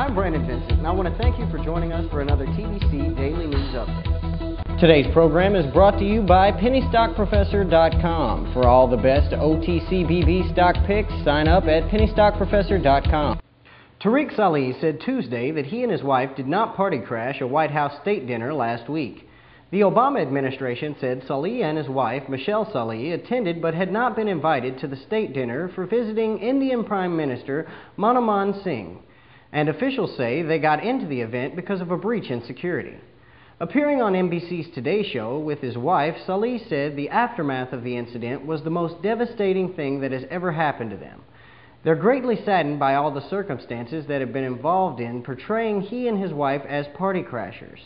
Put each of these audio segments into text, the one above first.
I'm Brandon Vincent, and I want to thank you for joining us for another TBC Daily News Update. Today's program is brought to you by PennyStockProfessor.com. For all the best OTCBB stock picks, sign up at PennyStockProfessor.com. Tariq Salih said Tuesday that he and his wife did not party crash a White House state dinner last week. The Obama administration said Salih and his wife, Michelle Salih, attended but had not been invited to the state dinner for visiting Indian Prime Minister Manmohan Singh, and officials say they got into the event because of a breach in security. Appearing on NBC's Today Show with his wife, Salih said the aftermath of the incident was the most devastating thing that has ever happened to them. They're greatly saddened by all the circumstances that have been involved in portraying he and his wife as party crashers.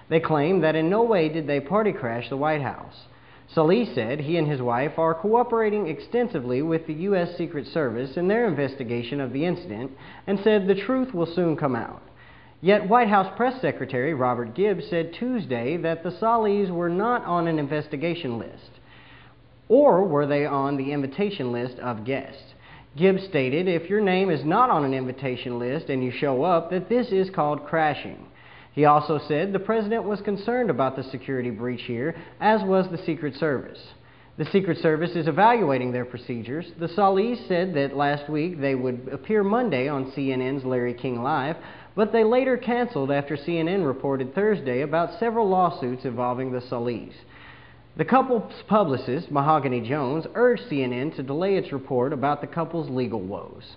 They claim that in no way did they party crash the White House. Salih said he and his wife are cooperating extensively with the U.S. Secret Service in their investigation of the incident and said the truth will soon come out. Yet White House Press Secretary Robert Gibbs said Tuesday that the Salihs were not on an investigation list, or were they on the invitation list of guests. Gibbs stated if your name is not on an invitation list and you show up, that this is called crashing. He also said the president was concerned about the security breach here, as was the Secret Service. The Secret Service is evaluating their procedures. The Salihs said that last week they would appear Monday on CNN's Larry King Live, but they later canceled after CNN reported Thursday about several lawsuits involving the Salihs. The couple's publicist, Mahogany Jones, urged CNN to delay its report about the couple's legal woes.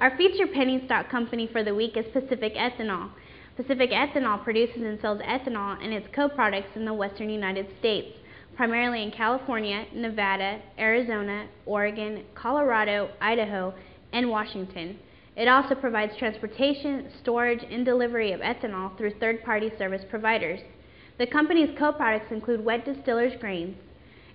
Our featured penny stock company for the week is Pacific Ethanol. Pacific Ethanol produces and sells ethanol and its co-products in the western United States, primarily in California, Nevada, Arizona, Oregon, Colorado, Idaho, and Washington. It also provides transportation, storage, and delivery of ethanol through third-party service providers. The company's co-products include wet distillers' grains.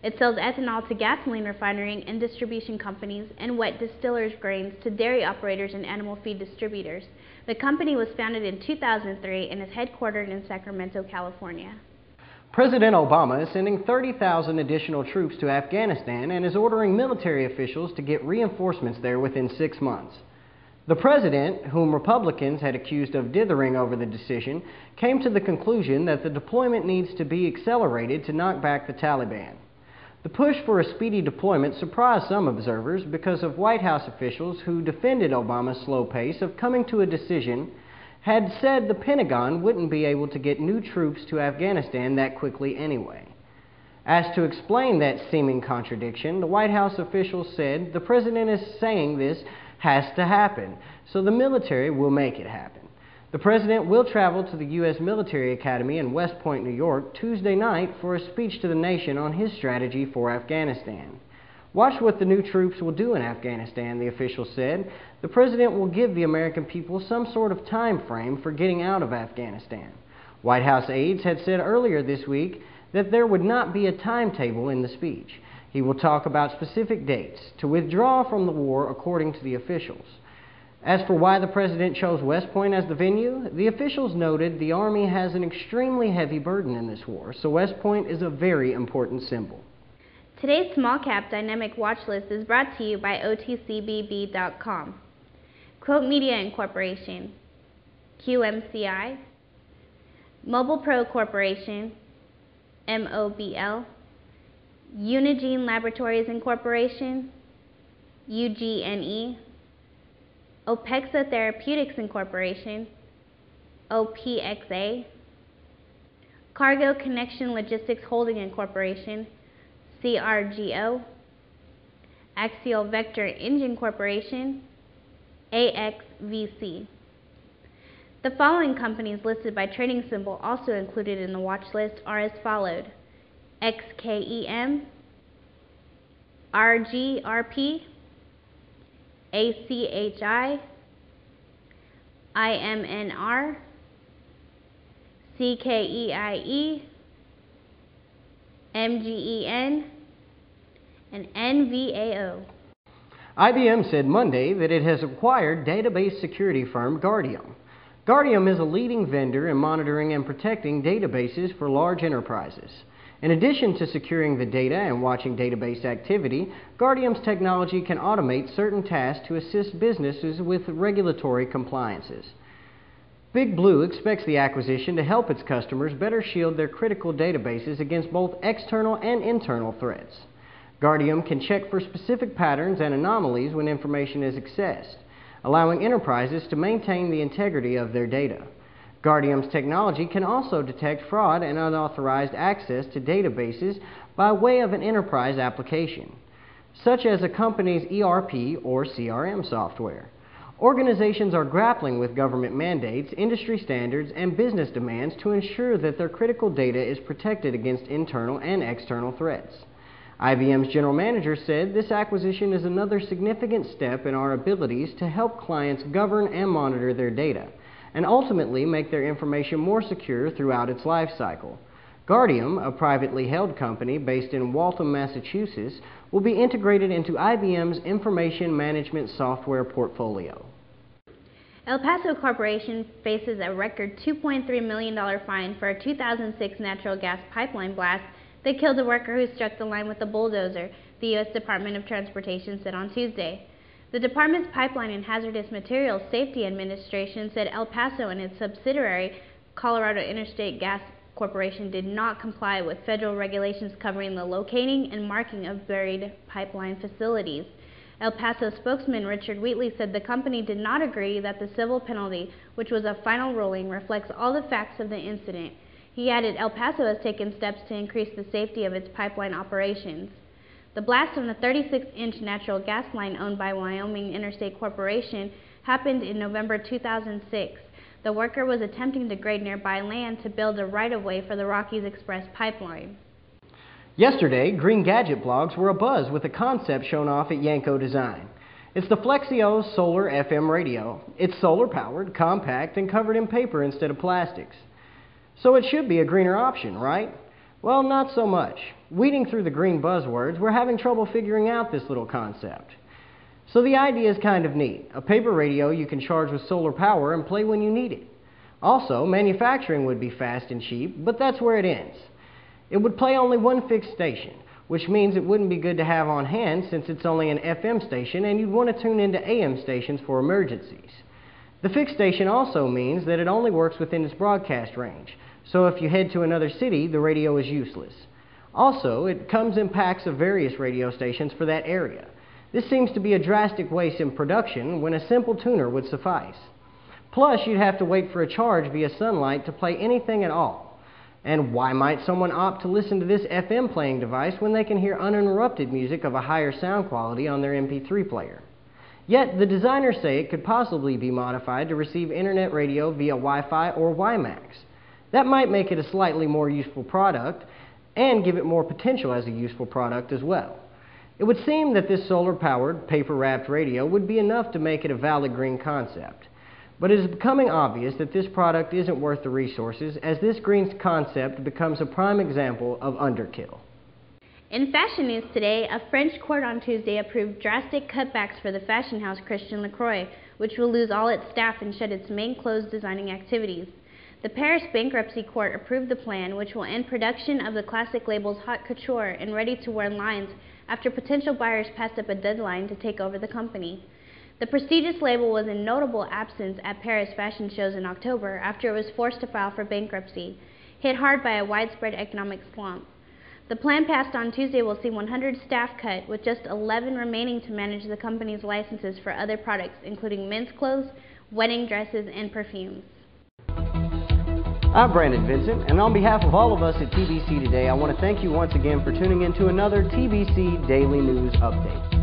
It sells ethanol to gasoline refinery and distribution companies and wet distillers' grains to dairy operators and animal feed distributors. The company was founded in 2003 and is headquartered in Sacramento, California. President Obama is sending 30,000 additional troops to Afghanistan and is ordering military officials to get reinforcements there within 6 months. The president, whom Republicans had accused of dithering over the decision, came to the conclusion that the deployment needs to be accelerated to knock back the Taliban. The push for a speedy deployment surprised some observers because of White House officials who defended Obama's slow pace of coming to a decision had said the Pentagon wouldn't be able to get new troops to Afghanistan that quickly anyway. Asked to explain that seeming contradiction, the White House officials said the president is saying this has to happen, so the military will make it happen. The president will travel to the U.S. Military Academy in West Point, New York, Tuesday night for a speech to the nation on his strategy for Afghanistan. Watch what the new troops will do in Afghanistan, the official said. The president will give the American people some sort of time frame for getting out of Afghanistan. White House aides had said earlier this week that there would not be a timetable in the speech. He will talk about specific dates to withdraw from the war, according to the officials. As for why the president chose West Point as the venue, the officials noted the Army has an extremely heavy burden in this war, so West Point is a very important symbol. Today's small cap dynamic watch list is brought to you by OTCBB.com. Quote Media Incorporation, QMCI, Mobile Pro Corporation, MOBL, Unigene Laboratories Incorporation, UGNE, Opexa Therapeutics Incorporation, OPXA, Cargo Connection Logistics Holding Incorporation, CRGO, Axial Vector Engine Corporation, AXVC. The following companies listed by trading symbol also included in the watch list are as followed: XKEM, RGRP, ACHI, IMNR, CKEIE, MGEN, and NVAO. IBM said Monday that it has acquired database security firm Guardium. Guardium is a leading vendor in monitoring and protecting databases for large enterprises. In addition to securing the data and watching database activity, Guardium's technology can automate certain tasks to assist businesses with regulatory compliances. Big Blue expects the acquisition to help its customers better shield their critical databases against both external and internal threats. Guardium can check for specific patterns and anomalies when information is accessed, allowing enterprises to maintain the integrity of their data. Guardium's technology can also detect fraud and unauthorized access to databases by way of an enterprise application, such as a company's ERP or CRM software. Organizations are grappling with government mandates, industry standards, and business demands to ensure that their critical data is protected against internal and external threats. IBM's general manager said this acquisition is another significant step in our abilities to help clients govern and monitor their data, and ultimately make their information more secure throughout its life cycle. Guardium, a privately held company based in Waltham, Massachusetts, will be integrated into IBM's information management software portfolio. El Paso Corporation faces a record $2.3 million fine for a 2006 natural gas pipeline blast that killed a worker who struck the line with a bulldozer, the U.S. Department of Transportation said on Tuesday. The department's Pipeline and Hazardous Materials Safety Administration said El Paso and its subsidiary, Colorado Interstate Gas Corporation, did not comply with federal regulations covering the locating and marking of buried pipeline facilities. El Paso spokesman Richard Wheatley said the company did not agree that the civil penalty, which was a final ruling, reflects all the facts of the incident. He added El Paso has taken steps to increase the safety of its pipeline operations. The blast on the 36-inch natural gas line owned by Wyoming Interstate Corporation happened in November 2006. The worker was attempting to grade nearby land to build a right-of-way for the Rockies Express pipeline. Yesterday, Green Gadget blogs were abuzz with a concept shown off at Yanko Design. It's the Flexio Solar FM radio. It's solar-powered, compact, and covered in paper instead of plastics. So it should be a greener option, right? Well, not so much. Weeding through the green buzzwords, we're having trouble figuring out this little concept. So the idea is kind of neat. A paper radio you can charge with solar power and play when you need it. Also, manufacturing would be fast and cheap, but that's where it ends. It would play only one fixed station, which means it wouldn't be good to have on hand since it's only an FM station and you'd want to tune into AM stations for emergencies. The fixed station also means that it only works within its broadcast range, so if you head to another city, the radio is useless. Also, it comes in packs of various radio stations for that area. This seems to be a drastic waste in production when a simple tuner would suffice. Plus, you'd have to wait for a charge via sunlight to play anything at all. And why might someone opt to listen to this FM playing device when they can hear uninterrupted music of a higher sound quality on their MP3 player? Yet, the designers say it could possibly be modified to receive internet radio via Wi-Fi or WiMAX. That might make it a slightly more useful product and give it more potential as a useful product as well. It would seem that this solar-powered, paper-wrapped radio would be enough to make it a valid green concept. But it is becoming obvious that this product isn't worth the resources, as this green concept becomes a prime example of underkill. In fashion news today, a French court on Tuesday approved drastic cutbacks for the fashion house Christian Lacroix, which will lose all its staff and shut its main clothes designing activities. The Paris bankruptcy court approved the plan, which will end production of the classic label's haute couture and ready-to-wear lines after potential buyers passed up a deadline to take over the company. The prestigious label was in notable absence at Paris fashion shows in October after it was forced to file for bankruptcy, hit hard by a widespread economic slump. The plan passed on Tuesday will see 100 staff cut, with just 11 remaining to manage the company's licenses for other products, including men's clothes, wedding dresses, and perfumes. I'm Brandon Vincent, and on behalf of all of us at TBC Today, I want to thank you once again for tuning in to another TBC Daily News Update.